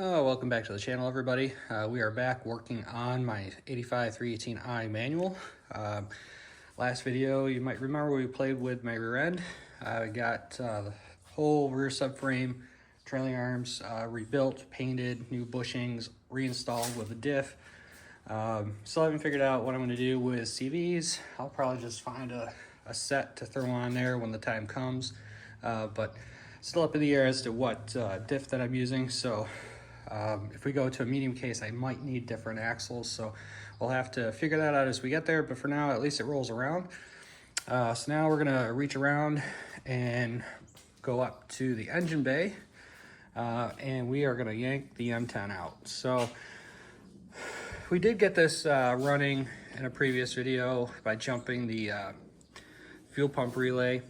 Oh, welcome back to the channel, everybody. We are back working on my 85 318i manual. Last video, you might remember we played with my rear end. I got the whole rear subframe, trailing arms rebuilt, painted, new bushings, reinstalled with a diff. Still haven't figured out what I'm going to do with CVs. I'll probably just find a set to throw on there when the time comes. But still up in the air as to what diff that I'm using. So if we go to a medium case, I might need different axles, so we'll have to figure that out as we get there, but for now, at least it rolls around. So now we're gonna reach around and go up to the engine bay, and we are gonna yank the M10 out. So we did get this running in a previous video by jumping the fuel pump relay.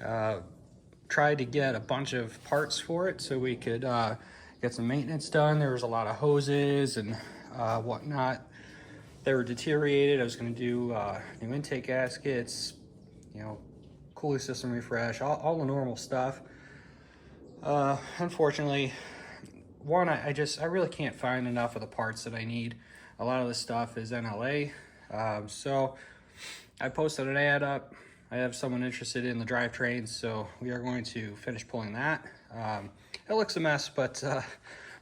Tried to get a bunch of parts for it so we could get some maintenance done. There was a lot of hoses and whatnot. They were deteriorated. I was going to do new intake gaskets, cooling system refresh, all the normal stuff. Unfortunately, one, I really can't find enough of the parts that I need. A lot of this stuff is NLA. So I posted an ad up. I have someone interested in the drivetrain, so we are going to finish pulling that. It looks a mess, but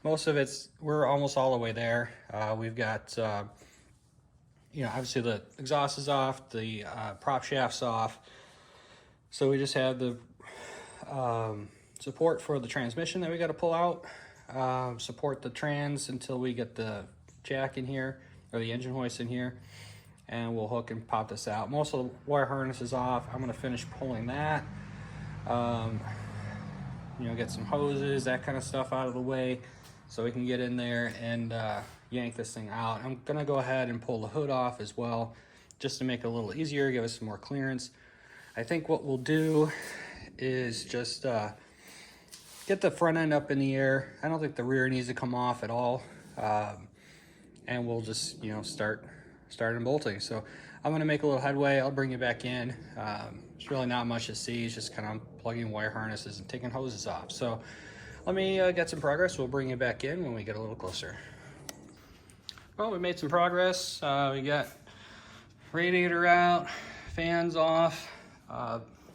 most of we're almost all the way there. We've got, obviously the exhaust is off, the prop shaft's off. So we just have the support for the transmission that we got to pull out, support the trans until we get the jack in here, or the engine hoist in here, and we'll hook and pop this out. Most of the wire harness is off. I'm going to finish pulling that. Get some hoses, that kind of stuff out of the way so we can get in there and yank this thing out. I'm gonna go ahead and pull the hood off as well, just to make it a little easier, give us some more clearance. I think what we'll do is just get the front end up in the air. I don't think the rear needs to come off at all. And we'll just, start bolting. So I'm gonna make a little headway. I'll bring you back in. There's really not much to see. It's just kind of plugging wire harnesses and taking hoses off. So let me get some progress. We'll bring you back in when we get a little closer. Well, we made some progress. We got radiator out, fans off.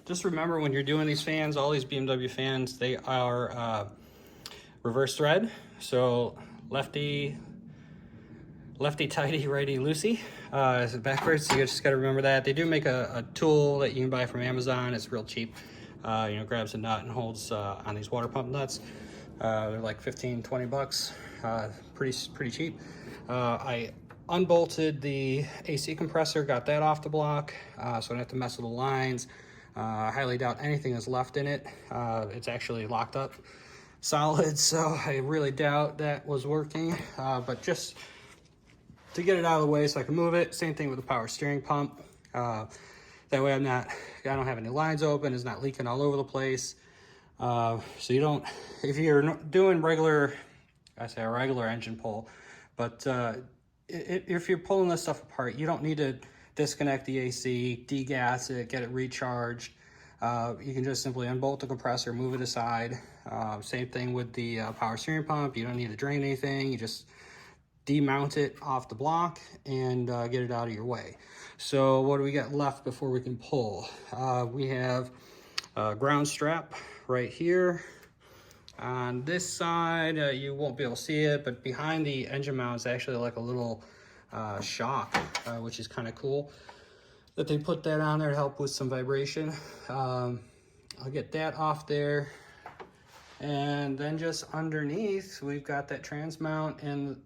Just remember when you're doing these fans, all these BMW fans, they are reverse thread. So lefty tighty, righty loosey. It's backwards, so you just gotta remember that. They do make a tool that you can buy from Amazon. It's real cheap. Grabs a nut and holds on these water pump nuts. They're like 15-20 bucks. Pretty cheap. I unbolted the AC compressor, got that off the block, so I don't have to mess with the lines. I highly doubt anything is left in it. It's actually locked up solid, so I really doubt that was working. But just to get it out of the way so I can move it. Same thing with the power steering pump. That way I don't have any lines open, it's not leaking all over the place. So if you're doing a regular engine pull, but if you're pulling this stuff apart, you don't need to disconnect the AC, degas it, get it recharged. You can just simply unbolt the compressor, move it aside. Same thing with the power steering pump. You don't need to drain anything. You just demount it off the block and get it out of your way. So what do we got left before we can pull? We have a ground strap right here. On this side, you won't be able to see it, but behind the engine mount is actually like a little shock, which is kind of cool that they put that on there to help with some vibration. I'll get that off there. And then just underneath, we've got that trans mount and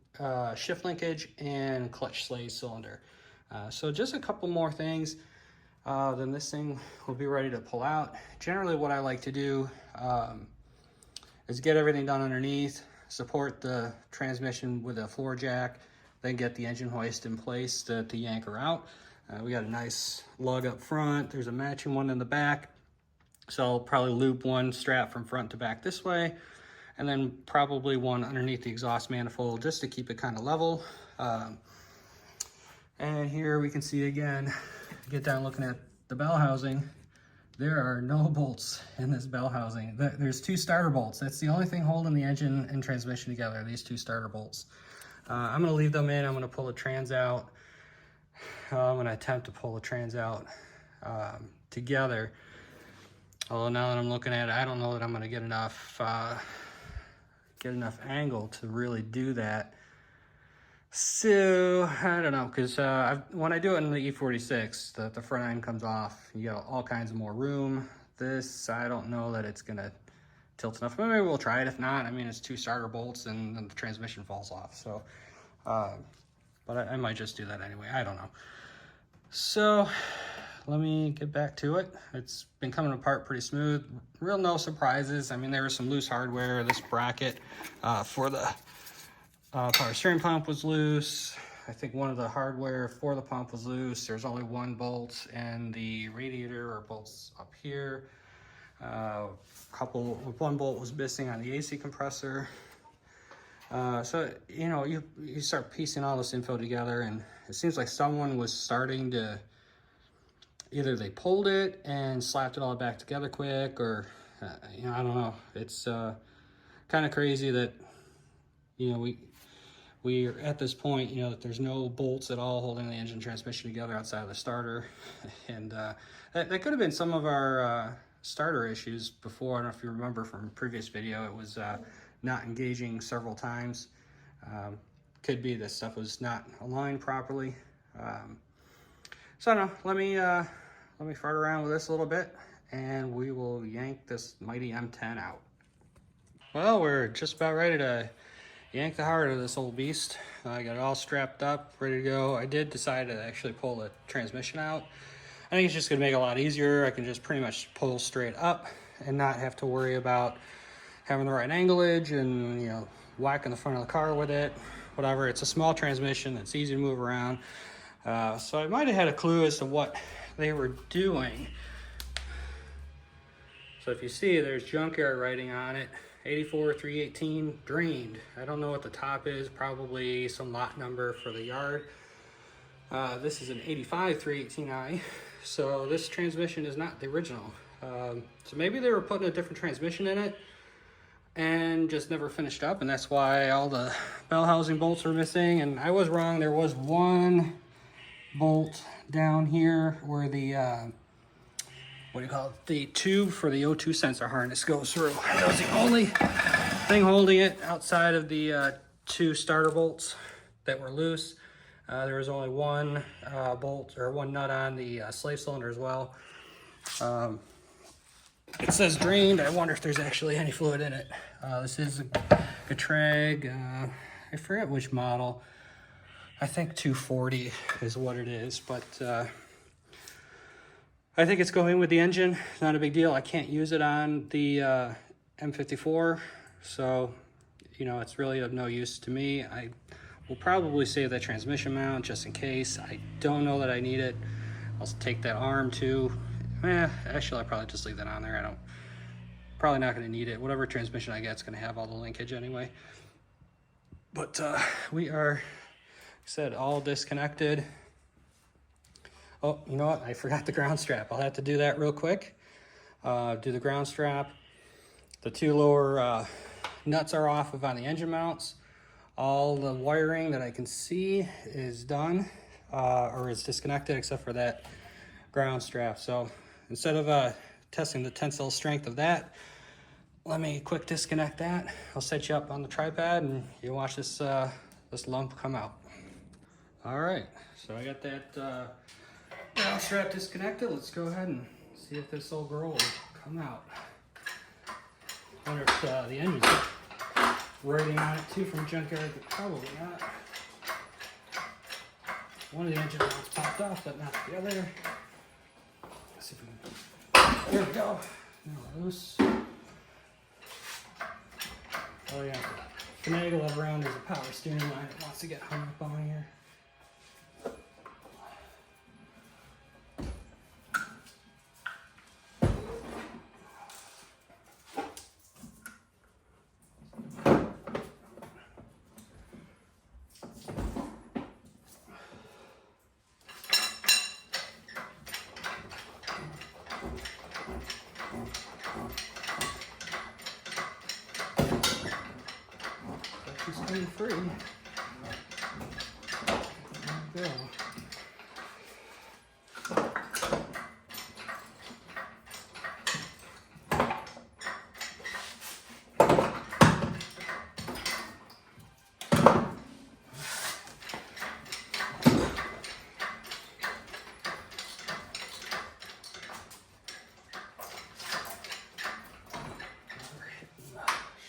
shift linkage and clutch slave cylinder. So just a couple more things, then this thing will be ready to pull out. Generally what I like to do is get everything done underneath, support the transmission with a floor jack, then get the engine hoist in place to yank her out. We got a nice lug up front. There's a matching one in the back. So I'll probably loop one strap from front to back this way, and then probably one underneath the exhaust manifold just to keep it kind of level. And here we can see again, get down looking at the bell housing. There are no bolts in this bell housing. There's 2 starter bolts. That's the only thing holding the engine and transmission together, these 2 starter bolts. I'm gonna leave them in. I'm gonna pull the trans out. I'm gonna attempt to pull the trans out together. Although now that I'm looking at it, I don't know that I'm gonna get enough angle to really do that. So I don't know, because when I do it in the E46, the front end comes off. You got all kinds of more room. This, I don't know that it's gonna tilt enough. But maybe we'll try it. If not, I mean, it's 2 starter bolts and then the transmission falls off. So, but I might just do that anyway. I don't know. So let me get back to it. It's been coming apart pretty smooth. Real no surprises. I mean, there was some loose hardware. This bracket for the power steering pump was loose. I think one of the hardware for the pump was loose. There's only 1 bolt, and the radiator or bolts up here. One bolt was missing on the AC compressor. So, you know, you start piecing all this info together, and it seems like someone was starting to, either they pulled it and slapped it all back together quick, or, you know, I don't know. It's kind of crazy that, you know, we're at this point, you know, that there's no bolts at all holding the engine transmission together outside of the starter. And that could have been some of our starter issues before. I don't know if you remember from a previous video, it was not engaging several times. Could be this stuff was not aligned properly. So I don't know, let me fart around with this a little bit, and we will yank this mighty M10 out. Well, we're just about ready to yank the heart of this old beast. I got it all strapped up, ready to go. I did decide to actually pull the transmission out. I think it's just gonna make it a lot easier. I can just pretty much pull straight up and not have to worry about having the right anglage and, you know, whacking the front of the car with it, whatever. It's a small transmission, it's easy to move around. So I might have had a clue as to what they were doing. So if you see, there's junkyard writing on it. 84-318 drained. I don't know what the top is, probably some lot number for the yard. This is an 85-318i, so this transmission is not the original. So maybe they were putting a different transmission in it and just never finished up, and that's why all the bell housing bolts are missing. And I was wrong, there was 1 bolt down here where the what do you call it? The tube for the O2 sensor harness goes through. That was the only thing holding it outside of the 2 starter bolts that were loose. There was only 1 bolt or 1 nut on the slave cylinder as well. It says drained. I wonder if there's actually any fluid in it. This is a Getrag. I forget which model. I think 240 is what it is, but I think it's going with the engine. Not a big deal. I can't use it on the M54, so, you know, it's really of no use to me. I will probably save that transmission mount just in case. I don't know that I need it. I'll take that arm too. Actually, I'll probably just leave that on there. Probably not going to need it. Whatever transmission I get is going to have all the linkage anyway. But we are, like I said, all disconnected. Oh, you know what? I forgot the ground strap. I'll have to do that real quick. Do the ground strap. The 2 lower nuts are off of on the engine mounts. All the wiring that I can see is done, or is disconnected except for that ground strap. So instead of testing the tensile strength of that, let me quick disconnect that. I'll set you up on the tripod and you watch this this lump come out. All right, so I got that ground strap disconnected. Let's go ahead and see if this old girl will come out. I wonder if the engine's got writing on it too from junkyard, but probably not. One of the engine mounts popped off, but not the other. Let's see if we can. There we go. Now loose. Oh yeah. Finagle around there's a power steering line that wants to get hung up on here. She's clean free. There we go.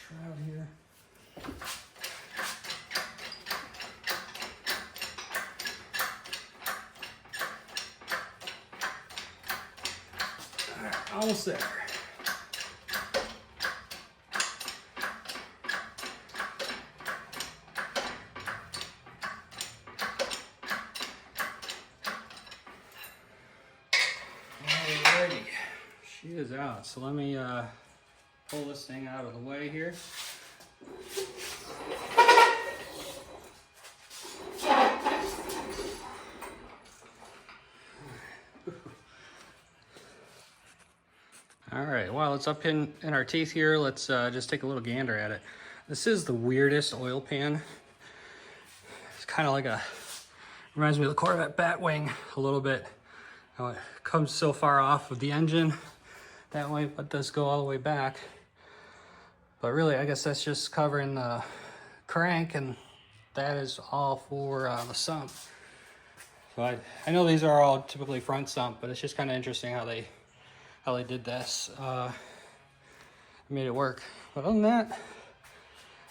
Shroud here. All right, almost there. Alrighty, she is out. So let me pull this thing out of the way here. All right, while it's up in our teeth here, let's just take a little gander at it. This is the weirdest oil pan. It's kind of like reminds me of the Corvette Batwing a little bit. It comes so far off of the engine that way, but does go all the way back. But really, I guess that's just covering the crank, and that is all for the sump. So I know these are all typically front sump, but it's just kind of interesting how they did this. Made it work. But other than that,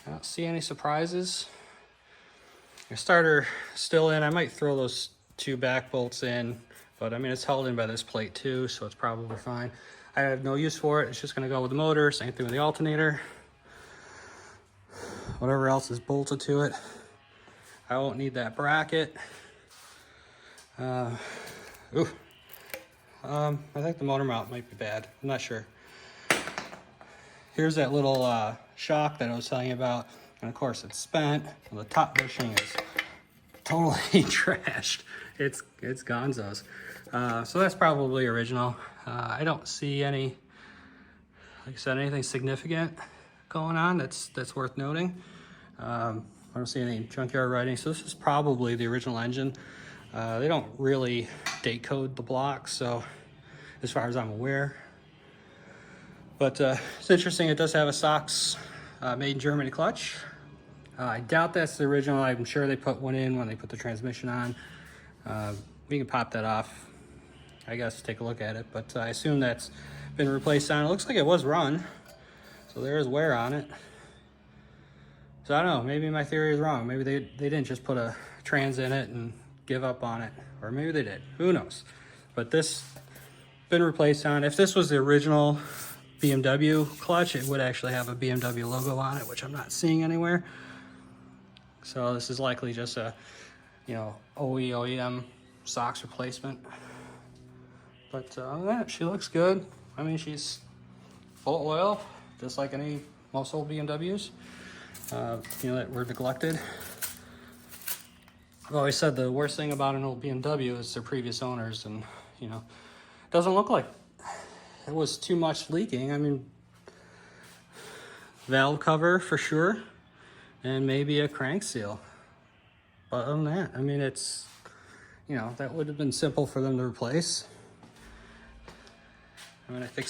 I don't see any surprises. Your starter still in. I might throw those two back bolts in, but I mean, it's held in by this plate too, so it's probably fine. I have no use for it. It's just gonna go with the motor. Same thing with the alternator. Whatever else is bolted to it. I won't need that bracket. I think the motor mount might be bad. I'm not sure. Here's that little shock that I was telling you about. And of course it's spent. And the top bushing is totally trashed. It's gonzos. So that's probably original. I don't see any, like I said, anything significant going on that's worth noting. I don't see any junkyard writing. So this is probably the original engine. They don't really date code the blocks, so as far as I'm aware. But it's interesting, it does have a Sox made in Germany clutch. I doubt that's the original. I'm sure they put one in when they put the transmission on. We can pop that off, I guess, take a look at it, but I assume that's been replaced on. It looks like it was run, so there is wear on it. So I don't know, maybe my theory is wrong. Maybe they didn't just put a trans in it and give up on it, or maybe they did, who knows. But this been replaced on. If this was the original BMW clutch, it would actually have a BMW logo on it, which I'm not seeing anywhere. So this is likely just a, OEM Sox replacement. But other than that, she looks good. I mean, she's full oil, just like most old BMWs. That were neglected. I've always said the worst thing about an old BMW is their previous owners, and it doesn't look like it was too much leaking. I mean, valve cover for sure, and maybe a crank seal. But other than that, I mean, it's, that would have been simple for them to replace. I mean, I think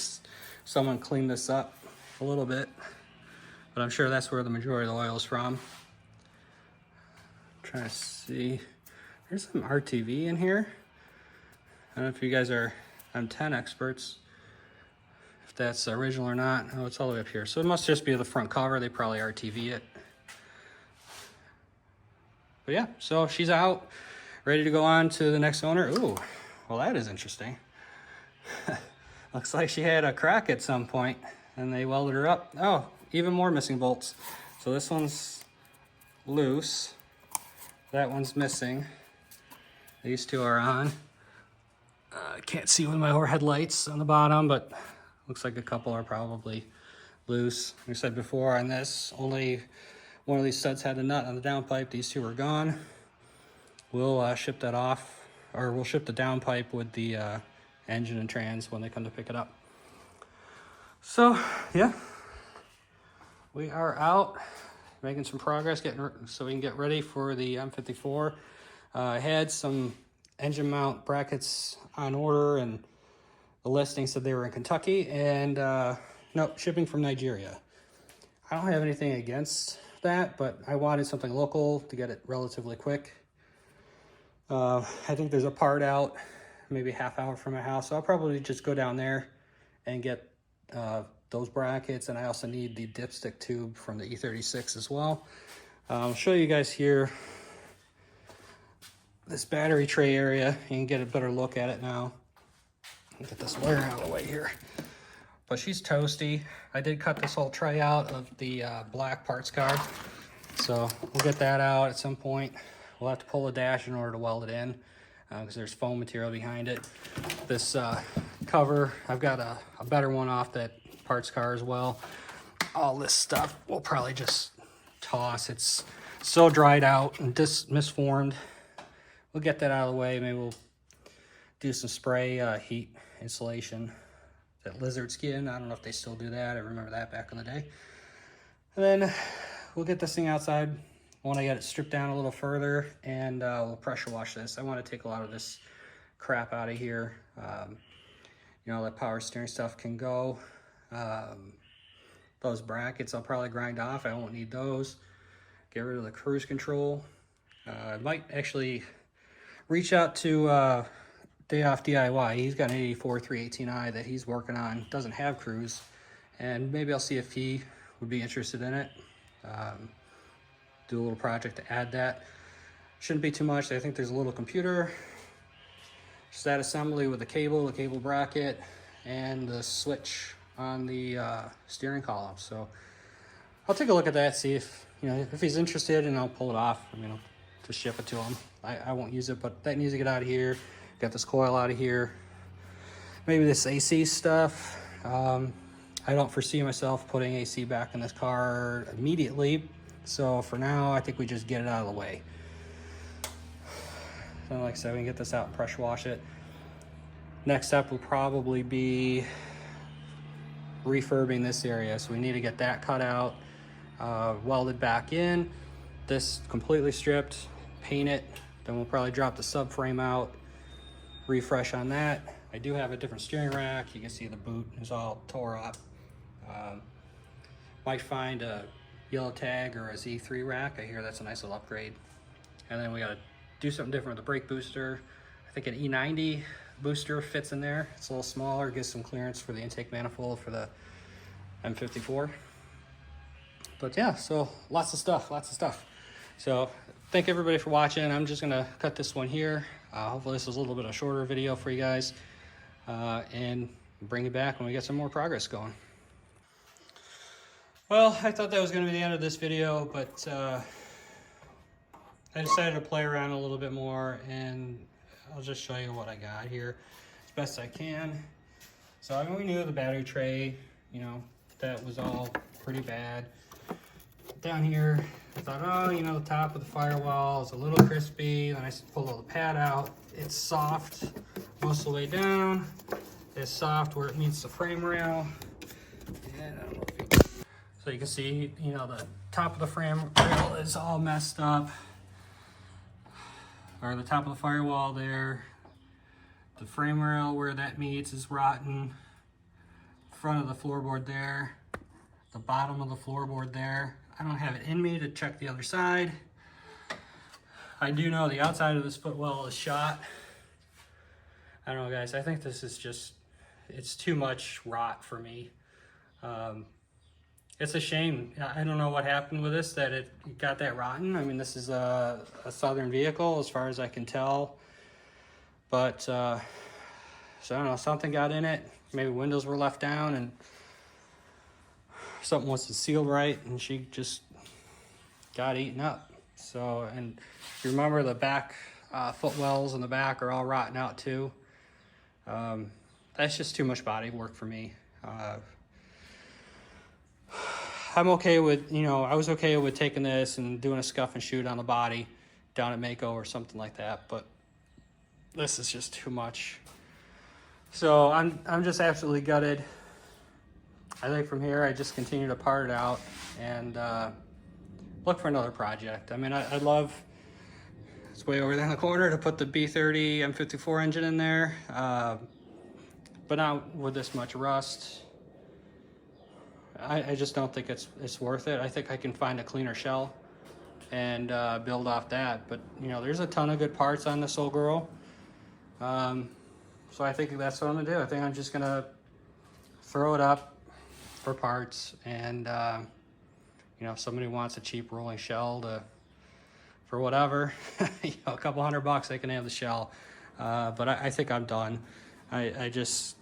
someone cleaned this up a little bit, but I'm sure that's where the majority of the oil is from. Trying to see, there's some RTV in here. I don't know if you guys are M10 experts, if that's original or not. Oh, it's all the way up here. So it must just be the front cover. They probably RTV it. But yeah, so she's out, ready to go on to the next owner. Ooh, well, that is interesting. Looks like she had a crack at some point and they welded her up. Oh, even more missing bolts. So this one's loose. That one's missing. These two are on. I can't see with my overhead lights on the bottom, but looks like a couple are probably loose. Like I said before, on this, only one of these studs had a nut on the downpipe. These two are gone. We'll ship that off, or we'll ship the downpipe with the engine and trans when they come to pick it up. So, yeah. We are out. making some progress, so we can get ready for the M54. I had some engine mount brackets on order, and the listing said they were in Kentucky, and no, shipping from Nigeria. I don't have anything against that, but I wanted something local to get it relatively quick. I think there's a part out maybe half hour from my house, so I'll probably just go down there and get those brackets, and I also need the dipstick tube from the E36 as well. I'll show you guys here this battery tray area. You can get a better look at it now. Get this wire out of the way here. But she's toasty. I did cut this whole tray out of the black parts card, so we'll get that out at some point. We'll have to pull the dash in order to weld it in because there's foam material behind it. This cover, I've got a better one off that parts car as well. All this stuff we'll probably just toss. It's so dried out and misformed. We'll get that out of the way. Maybe we'll do some spray heat insulation. That lizard skin, I don't know if they still do that. I remember that back in the day. And then we'll get this thing outside when I get it stripped down a little further, and we'll pressure wash this. I want to take a lot of this crap out of here. You know, that power steering stuff can go. Those brackets I'll probably grind off. I won't need those. Get rid of the cruise control. I might actually reach out to Day Off DIY. He's got an 84 318i that he's working on. Doesn't have cruise, and maybe I'll see if he would be interested in it. Do a little project to add that. Shouldn't be too much. I think there's a little computer, just that assembly with the cable bracket, and the switch on the steering column. So I'll take a look at that, see if, you know, if he's interested, and I'll pull it off. I mean, I'll just ship it to him. I won't use it, but that needs to get out of here. Got this coil out of here. Maybe this AC stuff. I don't foresee myself putting AC back in this car immediately. So for now, I think we just get it out of the way. So like I said, we can get this out and pressure wash it. Next step will probably be refurbing this area. So we need to get that cut out, welded back in, this completely stripped, paint it. Then we'll probably drop the subframe out, refresh on that. I do have a different steering rack. You can see the boot is all tore up. Might find a yellow tag or a Z3 rack. I hear that's a nice little upgrade. And then we got to do something different with the brake booster. I think an E90 booster fits in there. It's a little smaller, gives some clearance for the intake manifold for the M54. But yeah, so lots of stuff. So thank everybody for watching. I'm just gonna cut this one here. Hopefully this is a little bit of a shorter video for you guys, and bring it back when we get some more progress going. Well, I thought that was gonna be the end of this video, but I decided to play around a little bit more, and I'll just show you what I got here as best I can. So I mean, we knew the battery tray, you know, that was all pretty bad. Down here, I thought, oh, you know, the top of the firewall is a little crispy. Then I pulled all the pad out. It's soft most of the way down. It's soft where it meets the frame rail. And I don't know if you can, so you can see, you know, the top of the frame rail is all messed up. Or the top of the firewall there. The frame rail where that meets is rotten. Front of the floorboard there. The bottom of the floorboard there. I don't have it in me to check the other side. I do know the outside of this footwell is shot. I don't know, guys. I think this is just, it's too much rot for me. It's a shame. I don't know what happened with this, that it got that rotten. I mean, this is a Southern vehicle as far as I can tell. But, so I don't know, something got in it. Maybe windows were left down and something wasn't sealed right, and she just got eaten up. So, and if you remember, the back footwells in the back are all rotten out too. That's just too much body work for me. I'm okay with, you know, I was okay with taking this and doing a scuff and shoot on the body down at Mako or something like that, but this is just too much. So I'm just absolutely gutted. I think from here I just continue to part it out and look for another project. I mean, I'd love, it's way over there in the corner, to put the B30 M54 engine in there, but not with this much rust. I just don't think it's worth it. I think I can find a cleaner shell and build off that. But you know, there's a ton of good parts on this old girl. So I think that's what I'm gonna do. I think I'm just gonna throw it up for parts, and you know, if somebody wants a cheap rolling shell for whatever, you know, a couple $100, they can have the shell. But I think I'm done. I just,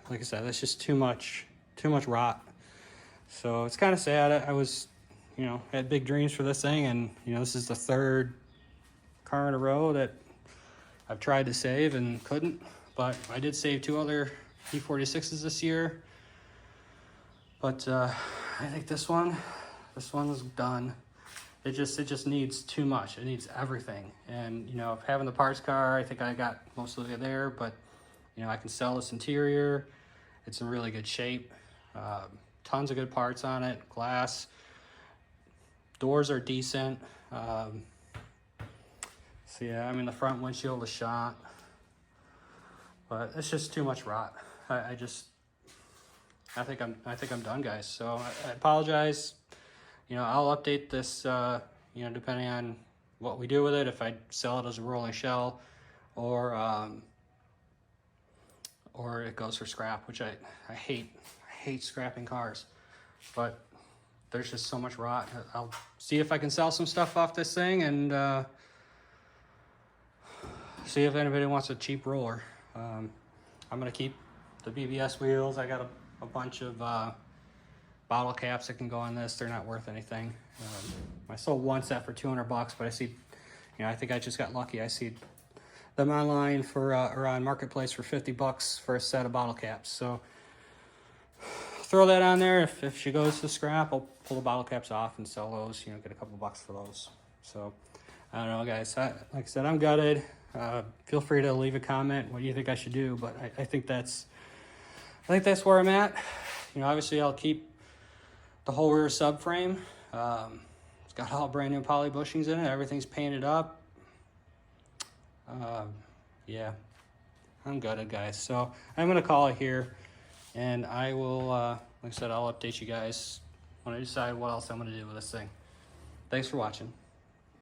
like I said, that's just too much rot. So it's kind of sad. I was, you know, had big dreams for this thing, and you know, this is the third car in a row that I've tried to save and couldn't. But I did save 2 other E46s this year. But I think this one is done. It just needs too much. It needs everything. And you know, having the parts car, I think I got most of it there. But you know, I can sell this interior. It's in really good shape. Tons of good parts on it. Glass. Doors are decent. So yeah, I mean, the front windshield is shot. But it's just too much rot. I think I'm done, guys. So I apologize. You know, I'll update this, you know, depending on what we do with it, if I sell it as a rolling shell or it goes for scrap, which I hate scrapping cars. But there's just so much rot. I'll see if I can sell some stuff off this thing, and see if anybody wants a cheap roller. I'm gonna keep the BBS wheels. I got a bunch of bottle caps that can go on this. They're not worth anything. I sold one set for $200, but I see, you know, I think I just got lucky. I see them online for or on Marketplace for $50 for a set of bottle caps. So throw that on there. If she goes to scrap, I'll pull the bottle caps off and sell those. You know, get a couple bucks for those. So I don't know, guys. Like I said, I'm gutted. Feel free to leave a comment. What do you think I should do? But I think that's where I'm at. You know, obviously I'll keep the whole rear subframe. It's got all brand new poly bushings in it. Everything's painted up. Yeah, I'm gutted, guys. So I'm gonna call it here, and I will, like I said, I'll update you guys when I decide what else I'm gonna do with this thing. Thanks for watching.